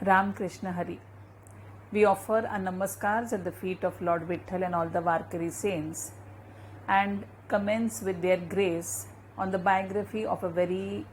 Ram Krishna Hari. We offer our namaskars at the feet of Lord Vitthal and all the Varkari saints and commence with their grace on the biography of a very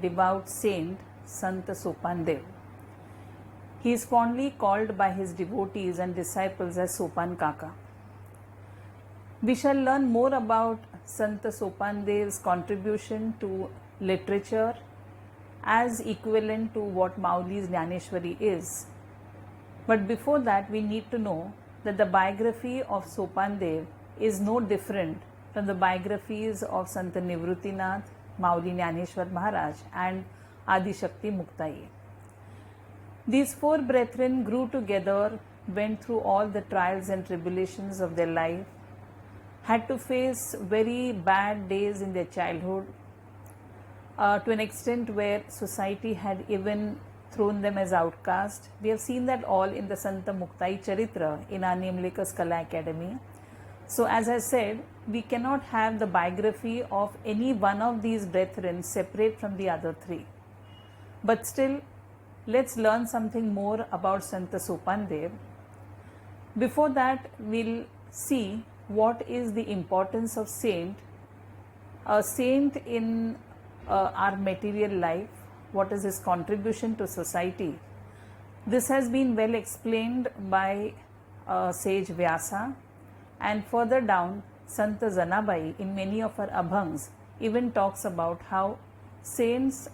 devout saint, Sant Sopandev. He is fondly called by his devotees and disciples as Sopan Kaka. We shall learn more about Sant Sopandev's contribution to literature as equivalent to what Mauli's Jnaneshwari is. But before that, we need to know that the biography of Sopandev is no different from the biographies of Sant Nivruttinath, Mauli Jnaneshwar Maharaj and Adi Shakti Muktayi. These four brethren grew together, went through all the trials and tribulations of their life, had to face very bad days in their childhood, to an extent where society had even thrown them as outcast. We have seen that all in the Santa Muktayi Charitra in our Namelakers Kala Academy. So as I said, we cannot have the biography of any one of these brethren separate from the other three. But still, let's learn something more about Santa Sopandev. Before that, we'll see what is the importance of saint, a saint in our material life, what is his contribution to society. This has been well explained by sage Vyasa, and further down Santa Janabai in many of her abhangs even talks about how saints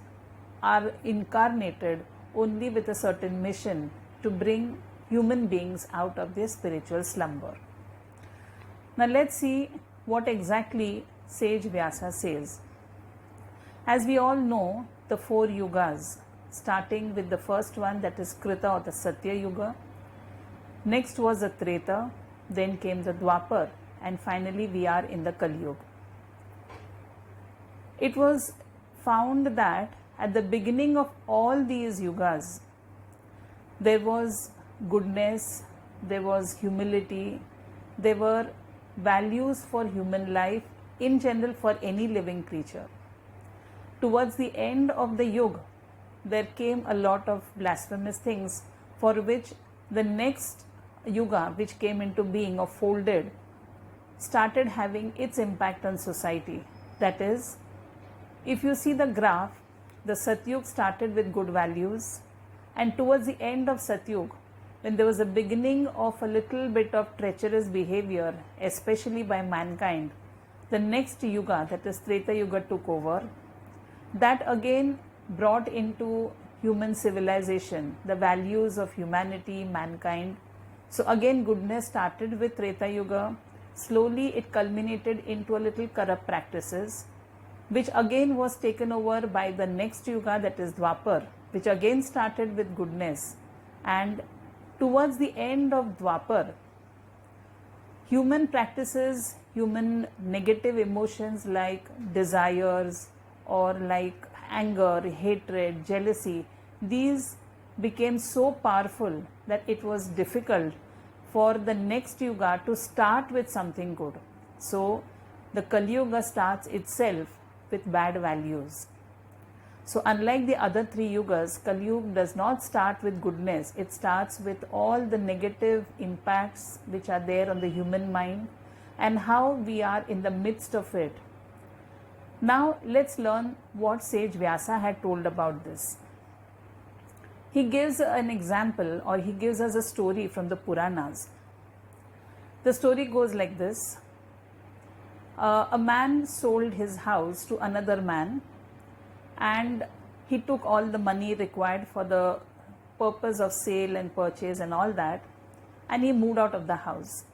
are incarnated only with a certain mission to bring human beings out of their spiritual slumber. Now let's see what exactly sage Vyasa says. As we all know, the four yugas, starting with the first one, that is Krita or the Satya Yuga. Next was the Treta, then came the Dwapar, and finally we are in the Kali Yuga. It was found that at the beginning of all these yugas, there was goodness, there was humility, there were values for human life in general for any living creature. Towards the end of the yuga, there came a lot of blasphemous things for which the next yuga, which came into being or folded, started having its impact on society. That is, if you see the graph, the Satyug started with good values, and towards the end of Satyug, when there was a beginning of a little bit of treacherous behavior, especially by mankind, the next yuga, that is Treta Yuga, took over. That again brought into human civilization the values of humanity, mankind. So again goodness started with Treta Yuga. Slowly it culminated into a little corrupt practices, which again was taken over by the next yuga, that is Dwapar, which again started with goodness. And towards the end of Dwapar, human practices, human negative emotions like desires or like anger, hatred, jealousy, these became so powerful that it was difficult for the next yuga to start with something good. So the Kali Yuga starts itself with bad values. So unlike the other three yugas, Kali Yuga does not start with goodness. It starts with all the negative impacts which are there on the human mind and how we are in the midst of it. Now let's learn what sage Vyasa had told about this. He gives an example, or he gives us a story from the Puranas. The story goes like this. A man sold his house to another man, and he took all the money required for the purpose of sale and purchase and all that, and he moved out of the house.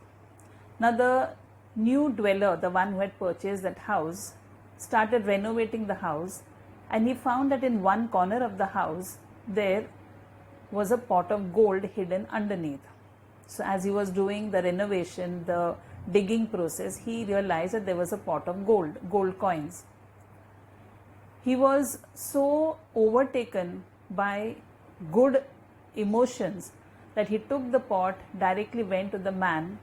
Now the new dweller, the one who had purchased that house, started renovating the house, and he found that in one corner of the house there was a pot of gold hidden underneath. So as he was doing the renovation, the digging process, he realized that there was a pot of gold coins. He was so overtaken by good emotions that he took the pot, directly went to the man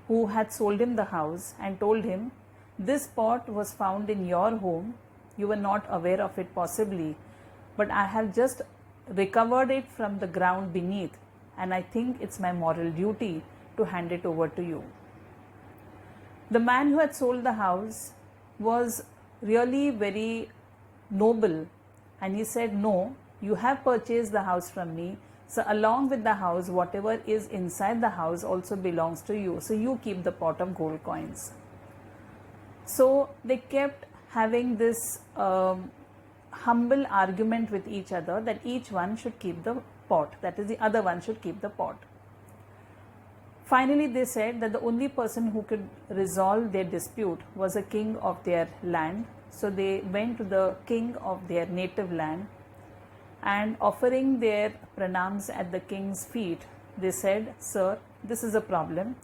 who had sold him the house and told him, this pot was found in your home, you were not aware of it possibly, but I have just recovered it from the ground beneath, and I think it's my moral duty to hand it over to you. The man who had sold the house was really very noble, and he said, no, you have purchased the house from me, so along with the house, whatever is inside the house also belongs to you, so you keep the pot of gold coins. So they kept having this humble argument with each other that each one should keep the pot, that is, the other one should keep the pot. Finally, they said that the only person who could resolve their dispute was a king of their land. So they went to the king of their native land, and offering their pranams at the king's feet, they said, sir, this is a problem.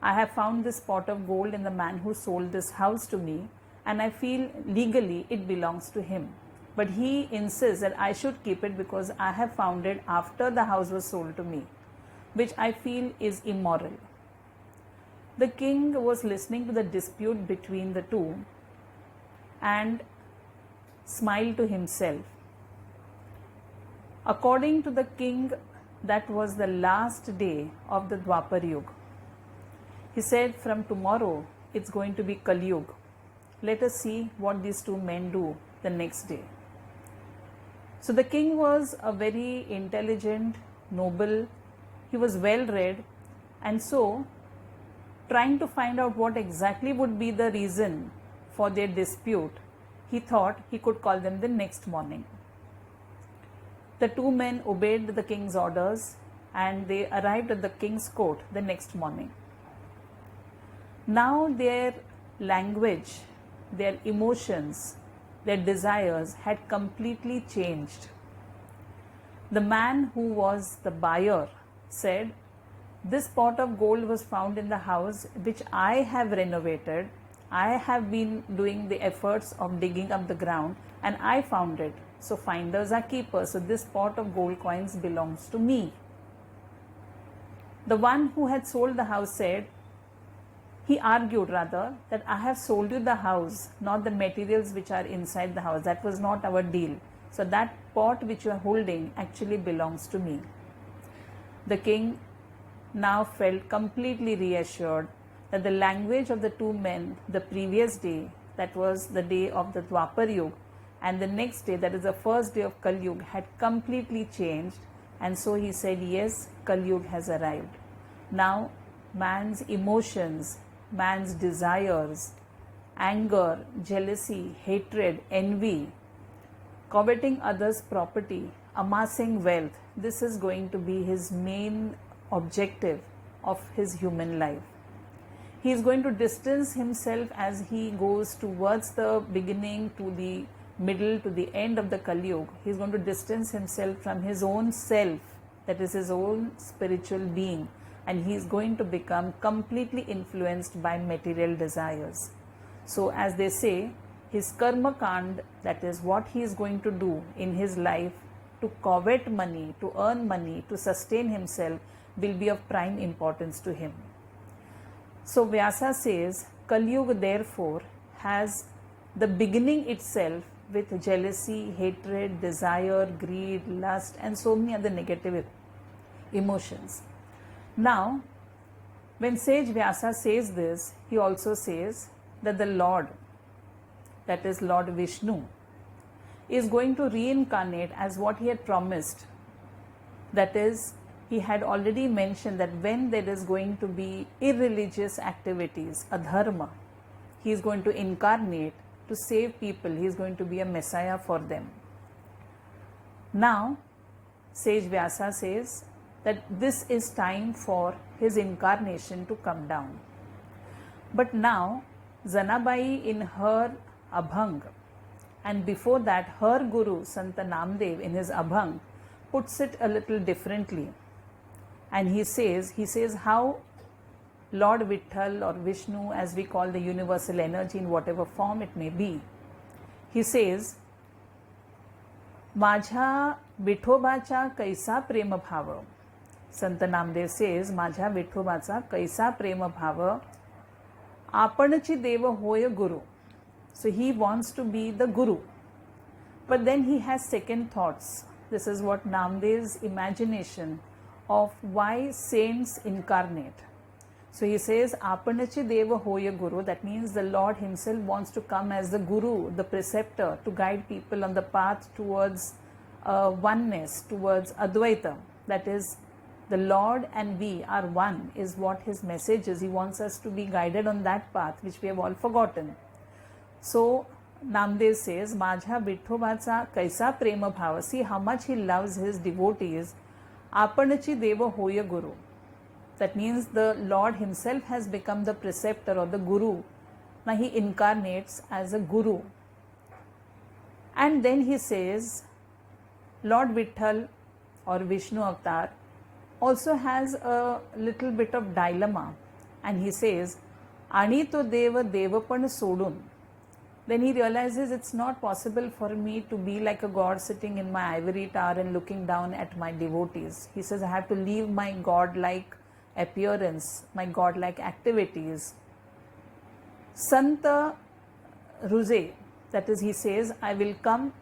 I have found this pot of gold in the man who sold this house to me, and I feel legally it belongs to him. But he insists that I should keep it because I have found it after the house was sold to me, which I feel is immoral. The king was listening to the dispute between the two and smiled to himself. According to the king, that was the last day of the Dwapar Yuga. He said, from tomorrow it's going to be Kali Yuga. Let us see what these two men do the next day. So the king was a very intelligent, noble, he was well read, and so trying to find out what exactly would be the reason for their dispute, he thought he could call them the next morning. The two men obeyed the king's orders and they arrived at the king's court the next morning. Now their language, their emotions, their desires had completely changed. The man who was the buyer said, this pot of gold was found in the house which I have renovated. I have been doing the efforts of digging up the ground and I found it. So finders are keepers. So this pot of gold coins belongs to me. The one who had sold the house said, he argued rather, that I have sold you the house, not the materials which are inside the house. That was not our deal. So that pot which you are holding actually belongs to me. The king now felt completely reassured that the language of the two men the previous day, that was the day of the Dwapar Yuga, and the next day, that is the first day of Kali Yuga, had completely changed. And so he said, yes, Kali Yuga has arrived. Now man's emotions, man's desires, anger, jealousy, hatred, envy, coveting others' property, amassing wealth, this is going to be his main objective of his human life. He is going to distance himself as he goes towards the beginning to the middle to the end of the Kali Yuga. He is going to distance himself from his own self, that is his own spiritual being, and he is going to become completely influenced by material desires. So as they say, his karma kand, that is what he is going to do in his life to covet money, to earn money, to sustain himself, will be of prime importance to him. So Vyasa says, Kali Yuga therefore has the beginning itself with jealousy, hatred, desire, greed, lust, and so many other negative emotions. Now, when sage Vyasa says this, he also says that the Lord, that is Lord Vishnu, is going to reincarnate as what he had promised. That is, he had already mentioned that when there is going to be irreligious activities, adharma, he is going to incarnate to save people. He is going to be a messiah for them. Now, sage Vyasa says that this is time for his incarnation to come down. But now, Janabai in her Abhang, and before that her guru Sant Namdev in his Abhang puts it a little differently. And he says how Lord Vitthal or Vishnu, as we call the universal energy in whatever form it may be, he says, Majha Vithobacha Kaisa Prema Bhava. Sant Namdev says, Majha Vithobacha Kaisa Prema Bhava Apanchi Deva Hoya Guru. So he wants to be the Guru. But then he has second thoughts. This is what Namdev's imagination of why saints incarnate. So he says, Apanachi Deva Hoya Guru. That means the Lord himself wants to come as the Guru, the preceptor, to guide people on the path towards oneness, towards Advaita. That is, the Lord and we are one, is what his message is. He wants us to be guided on that path, which we have all forgotten. So Namdev says, Majha Vithobacha Kaisa Prema Bhava. See how much he loves his devotees. Apanachi Deva Hoya Guru. That means the Lord himself has become the preceptor or the Guru. Now he incarnates as a Guru. And then he says, Lord Vitthal or Vishnu Avatar also has a little bit of dilemma. And he says, Ani to Deva Devapan Sodun. Then he realizes it's not possible for me to be like a god sitting in my ivory tower and looking down at my devotees. He says, I have to leave my god-like appearance, my godlike activities. Santa Ruze, that is, he says, I will come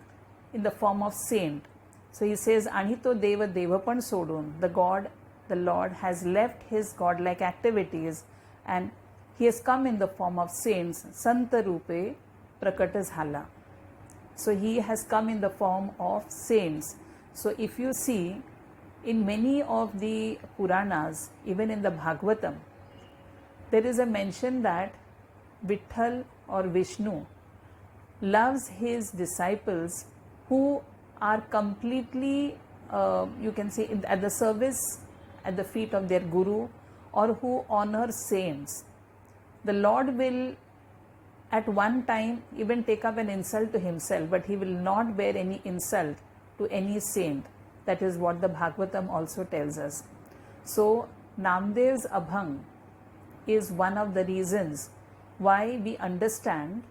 in the form of saint. So he says, Anito Deva Devapan Sodun, the God, the Lord has left his godlike activities and he has come in the form of saints. Santa Rupe Prakata Zhala. So he has come in the form of saints. So if you see, in many of the Puranas, even in the Bhagavatam, there is a mention that Vitthal or Vishnu loves his disciples who are completely, you can say, at the service, at the feet of their Guru, or who honor saints. The Lord will at one time even take up an insult to himself, but he will not bear any insult to any saint. That is what the Bhagavatam also tells us. So Namdev's Abhang is one of the reasons why we understand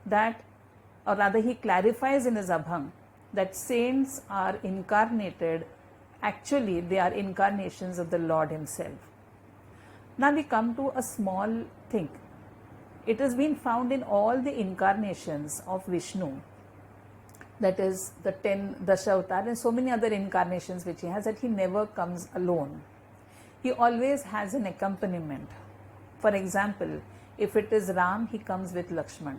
that, or rather he clarifies in his Abhang, that saints are incarnated, actually they are incarnations of the Lord himself. Now we come to a small thing. It has been found in all the incarnations of Vishnu, that is the 10 Dashavatar and so many other incarnations which he has, that he never comes alone. He always has an accompaniment. For example, if it is Ram, he comes with Lakshman,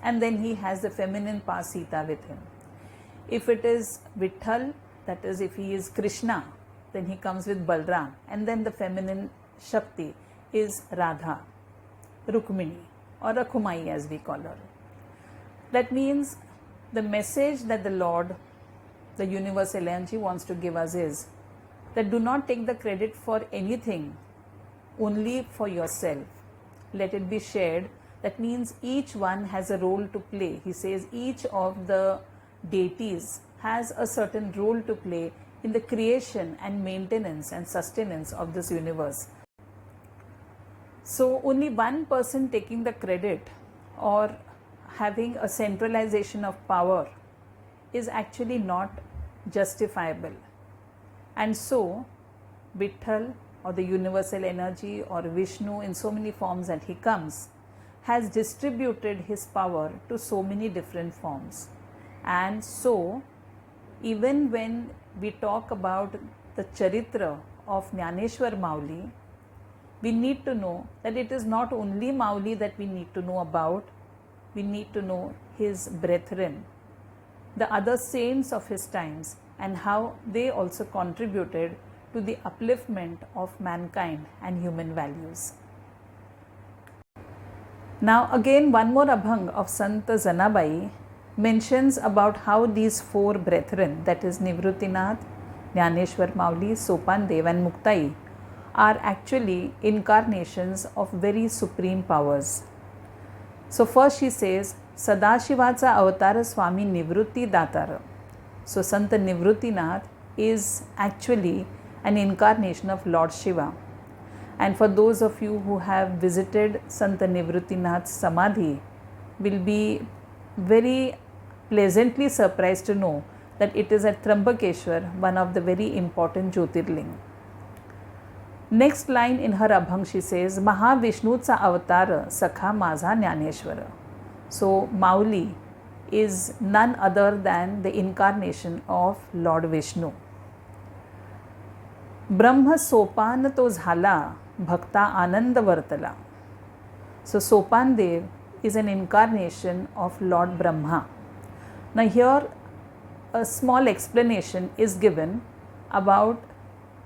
and then he has the feminine part Sita with him. If it is Vitthal, that is if he is Krishna, then he comes with Balram, and then the feminine Shakti is Radha, Rukmini, or Rakhumai as we call her. That means the message that the Lord, the universal energy, wants to give us is that do not take the credit for anything only for yourself. Let it be shared. That means each one has a role to play. He says each of the deities has a certain role to play in the creation and maintenance and sustenance of this universe. So only one person taking the credit or having a centralization of power is actually not justifiable. And so Vitthal or the universal energy or Vishnu in so many forms that he comes has distributed his power to so many different forms. And so even when we talk about the Charitra of Jnaneshwar Mauli, we need to know that it is not only Mauli that we need to know about, we need to know his brethren, the other saints of his times, and how they also contributed to the upliftment of mankind and human values. Now again one more Abhang of Sant Janabai mentions about how these four brethren, that is Nivruttinath, Jnaneshwar Mauli, Sopandev and Muktai, are actually incarnations of very supreme powers. So first she says, Sadashivacha Avatara Swami Nivrutti Datara. So Sant Nivruttinath is actually an incarnation of Lord Shiva. And for those of you who have visited Sant Nivruttinath's Samadhi, will be very pleasantly surprised to know that it is at Trambakeshwar, one of the very important Jyotirling. Next line in her Abhang she says, Mahavishnucha Avatara Sakha Maza Jnaneshwara. So Mauli is none other than the incarnation of Lord Vishnu. ब्रह्म सोपान तो झाला, भक्ता आनंद वर्तला. So Sopandev is an incarnation of Lord Brahma. Now here a small explanation is given about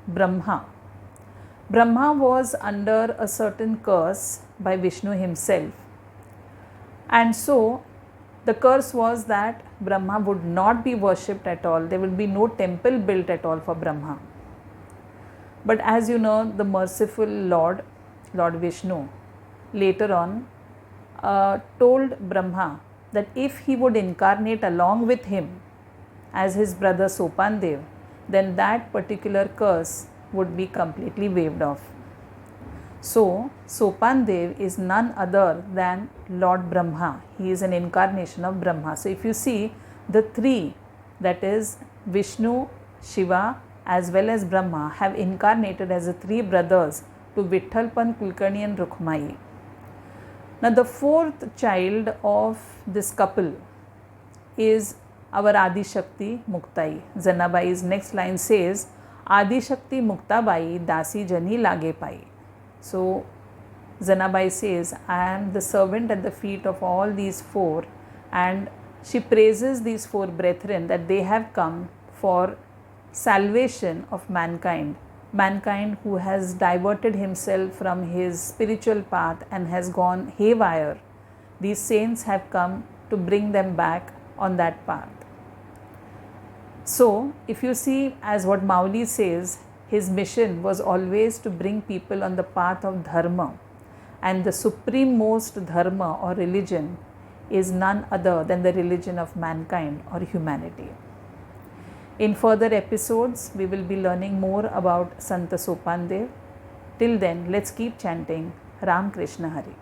Brahma. Brahma was under a certain curse by Vishnu himself, and so the curse was that Brahma would not be worshipped at all. There will be no temple built at all for Brahma. But as you know, the merciful Lord Vishnu, later on told Brahma that if he would incarnate along with him as his brother Sopandev, then that particular curse would be completely waived off. So Sopandev is none other than Lord Brahma. He is an incarnation of Brahma. So if you see the three, that is Vishnu, Shiva as well as Brahma, have incarnated as the three brothers to Vithalpan, Kulkarni and Rukmai. Now the fourth child of this couple is our Adi Shakti Muktai. Zanabai's next line says, Adi Shakti Muktabai dasi jani lage pai. So Zanabai says, I am the servant at the feet of all these four, and she praises these four brethren that they have come for salvation of mankind. Mankind who has diverted himself from his spiritual path and has gone haywire. These saints have come to bring them back on that path. So if you see, as what Mauli says, his mission was always to bring people on the path of dharma, and the supreme-most dharma or religion is none other than the religion of mankind or humanity. In further episodes, we will be learning more about Sant Sopandev. Till then, let's keep chanting Ram Krishna Hari.